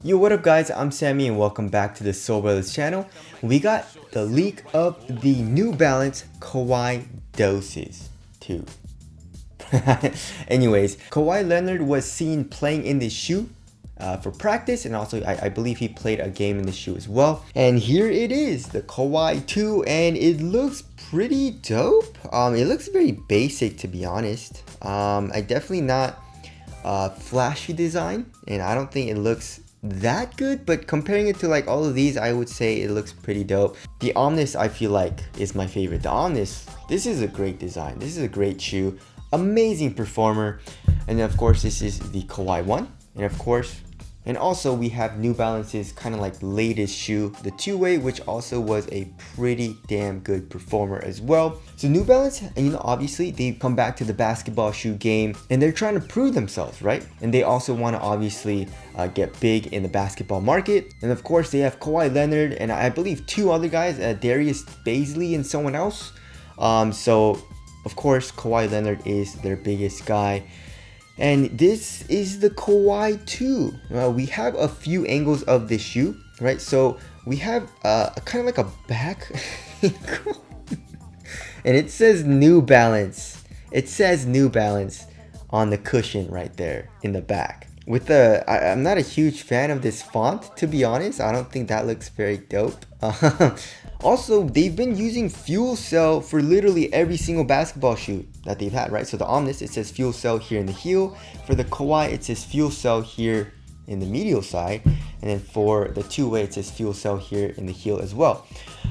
Yo, what up guys, I'm Sammy and welcome back to the Soul Brothers channel. We got the leak of the New Balance Kawhi Doses 2. Anyways, Kawhi Leonard was seen playing in this shoe for practice, and also I believe he played a game in the shoe as well. And here it is, the Kawhi 2, and it looks pretty dope. It looks very basic, to be honest. I definitely not flashy design, and I don't think it looks that good, but comparing it to like all of these, I would say it looks pretty dope. The Omnis I feel like is my favorite. The Omnis, this is a great design, this is a great shoe, amazing performer. And then of course this is the Kawhi one, and of course, and also we have New Balance's kind of like latest shoe, the two-way, which also was a pretty damn good performer as well. So New Balance, and obviously they've come back to the basketball shoe game and they're trying to prove themselves, right? And they also want to obviously get big in the basketball market. And of course they have Kawhi Leonard and I believe two other guys, Darius Baisley and someone else. So of course Kawhi Leonard is their biggest guy. And this is the Kawhi 2. We have a few angles of this shoe, right? So we have a kind of like a back angle. And it says New Balance. It says New Balance on the cushion right there in the back. With the, I'm not a huge fan of this font, to be honest. I don't think that looks very dope. Also, they've been using Fuel Cell for literally every single basketball shoe that they've had, right? So the Omnis, it says Fuel Cell here in the heel. For the Kawhi, it says Fuel Cell here in the medial side. And then for the two-way, it says Fuel Cell here in the heel as well.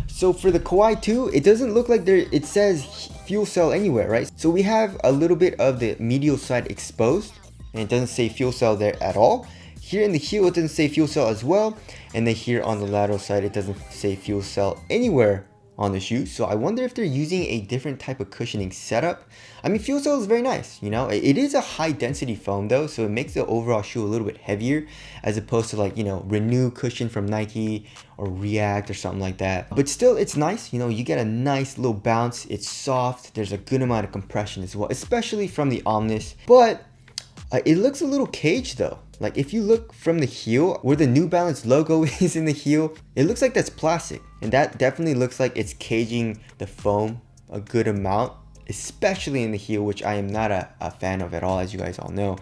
So for the Kawhi 2, it doesn't look like it says Fuel Cell anywhere, right? So we have a little bit of the medial side exposed, and it doesn't say Fuel Cell there at all. Here in the heel, it doesn't say Fuel Cell as well. And then here on the lateral side, it doesn't say Fuel Cell anywhere on the shoe. So I wonder if they're using a different type of cushioning setup. I mean, Fuel Cell is very nice, you know. It is a high density foam though, so it makes the overall shoe a little bit heavier as opposed to like, you know, Renew cushion from Nike or React or something like that. But still, it's nice, you know, you get a nice little bounce. It's soft. There's a good amount of compression as well, especially from the Omnis. But it looks a little caged though. Like if you look from the heel, where the New Balance logo is in the heel, it looks like that's plastic. And that definitely looks like it's caging the foam a good amount, especially in the heel, which I am not a fan of at all, as you guys all know.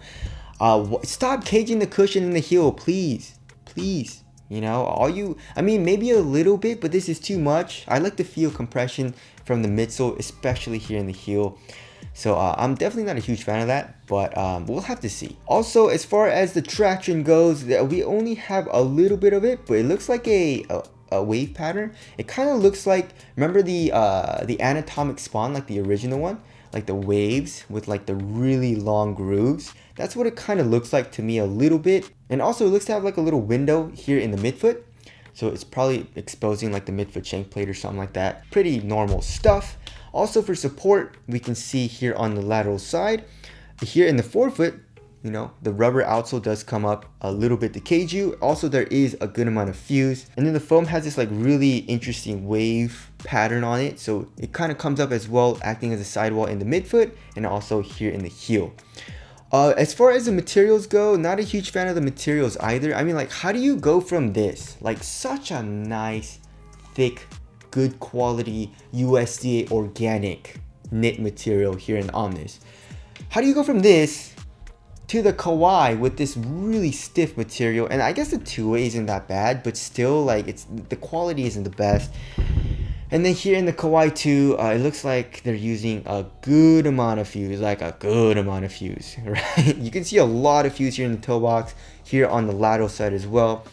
Stop caging the cushion in the heel, please. Please. You know, I mean, maybe a little bit, but this is too much. I like to feel compression from the midsole, especially here in the heel. So I'm definitely not a huge fan of that, but we'll have to see. Also, as far as the traction goes, we only have a little bit of it, but it looks like a wave pattern. It kind of looks like, remember the anatomic spawn, like the original one, like the waves with like the really long grooves. That's what it kind of looks like to me a little bit. And also it looks to have like a little window here in the midfoot. So it's probably exposing like the midfoot shank plate or something like that. Pretty normal stuff. Also for support, we can see here on the lateral side, here in the forefoot, you know, the rubber outsole does come up a little bit to cage you. Also, there is a good amount of fuse. And then the foam has this like really interesting wave pattern on it. So it kind of comes up as well, acting as a sidewall in the midfoot and also here in the heel. As far as the materials go, not a huge fan of the materials either. I mean, like, how do you go from this? Like such a nice, thick, good quality USDA organic knit material here in Omnis. How do you go from this to the Kawhi with this really stiff material? And I guess the two-way isn't that bad, but still, like, the quality isn't the best. And then here in the Kawhi 2, it looks like they're using a good amount of fuse, like a good amount of fuse, right? You can see a lot of fuse here in the toe box, here on the lateral side as well.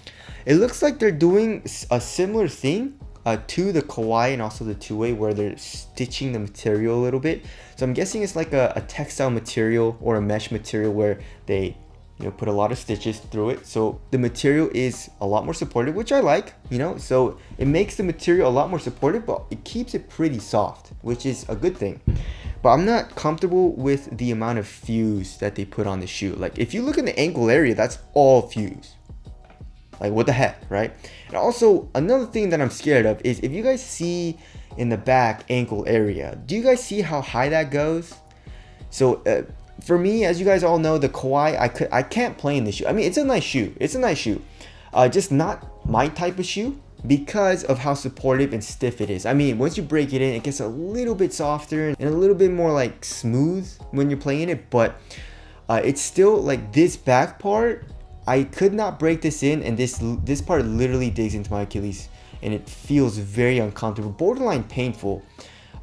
It looks like they're doing a similar thing to the Kawhi and also the two-way, where they're stitching the material a little bit. So I'm guessing it's like a textile material or a mesh material where they, you know, put a lot of stitches through it. So the material is a lot more supportive, which I like, you know, so it makes the material a lot more supportive, but it keeps it pretty soft, which is a good thing. But I'm not comfortable with the amount of fuse that they put on the shoe. Like if you look in the ankle area, that's all fuse. Like what the heck, right? And also another thing that I'm scared of is if you guys see in the back ankle area, do you guys see how high that goes? So for me, as you guys all know, the Kawhi, I can't play in this shoe. I mean, it's a nice shoe. It's a nice shoe. Just not my type of shoe because of how supportive and stiff it is. I mean, once you break it in, it gets a little bit softer and a little bit more like smooth when you're playing it, but it's still like this back part, I could not break this in, and this part literally digs into my Achilles, and it feels very uncomfortable, borderline painful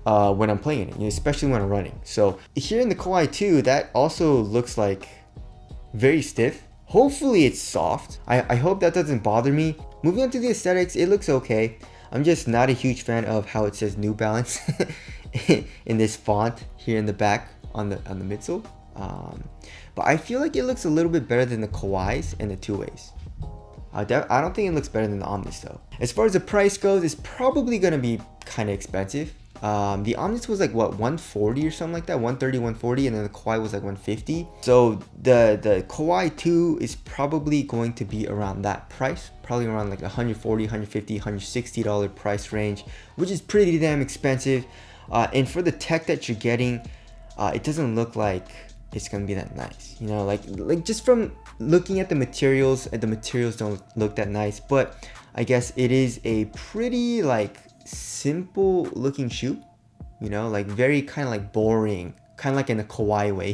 when I'm playing it, especially when I'm running. So here in the Kawhi 2, that also looks like very stiff. Hopefully it's soft. I hope that doesn't bother me. Moving on to the aesthetics, it looks okay. I'm just not a huge fan of how it says New Balance in this font here in the back on the midsole. But I feel like it looks a little bit better than the Kawhis and the two-ways. I don't think it looks better than the Omnis though. As far as the price goes, it's probably gonna be kind of expensive. The Omnis was like what, 140 or something like that, 130, 140, and then the Kawhi was like 150. So the Kawhi 2 is probably going to be around that price, probably around like 140, 150, $160 price range, which is pretty damn expensive. And for the tech that you're getting, it doesn't look like it's gonna be that nice, like just from looking at the materials, and the materials don't look that nice. But I guess it is a pretty like simple looking shoe, like very kind of like boring, kind of like in a Kawhi way.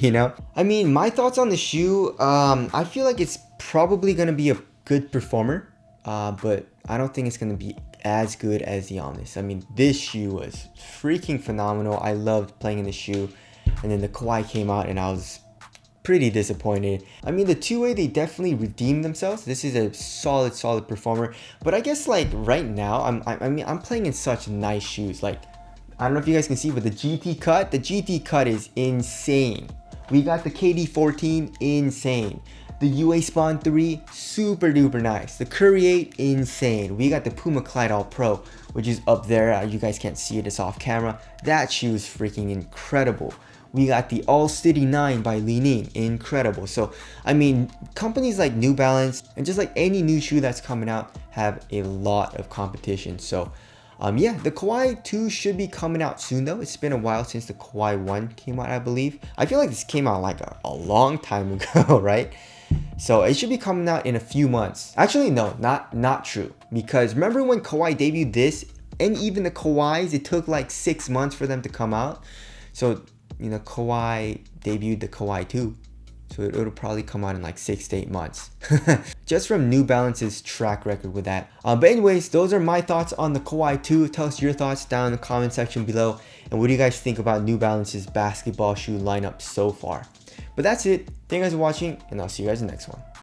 I mean, my thoughts on the shoe, I feel like it's probably gonna be a good performer, but I don't think it's gonna be as good as the Omnis. I mean, this shoe was freaking phenomenal. I loved playing in the shoe. And then the Kawhi came out and I was pretty disappointed. I mean, the two-way, they definitely redeemed themselves. This is a solid performer. But I guess like right now, I'm playing in such nice shoes. Like, I don't know if you guys can see, but the GT cut is insane. We got the KD14, insane. The UA Spawn 3, super duper nice. The Curry 8, insane. We got the Puma Clyde All Pro, which is up there. You guys can't see it, it's off camera. That shoe is freaking incredible. We got the All City 9 by Li-Ning, incredible. So, I mean, companies like New Balance and just like any new shoe that's coming out have a lot of competition. So, yeah, the Kawhi 2 should be coming out soon though. It's been a while since the Kawhi 1 came out, I believe. I feel like this came out like a long time ago, right? So it should be coming out in a few months. Actually, no, not true. Because remember when Kawhi debuted this, and even the Kawhis, it took like 6 months for them to come out. So, Kawhi debuted the Kawhi 2. So it'll probably come out in like 6 to 8 months. Just from New Balance's track record with that. But anyways, those are my thoughts on the Kawhi 2. Tell us your thoughts down in the comment section below. And what do you guys think about New Balance's basketball shoe lineup so far? But that's it. Thank you guys for watching, and I'll see you guys in the next one.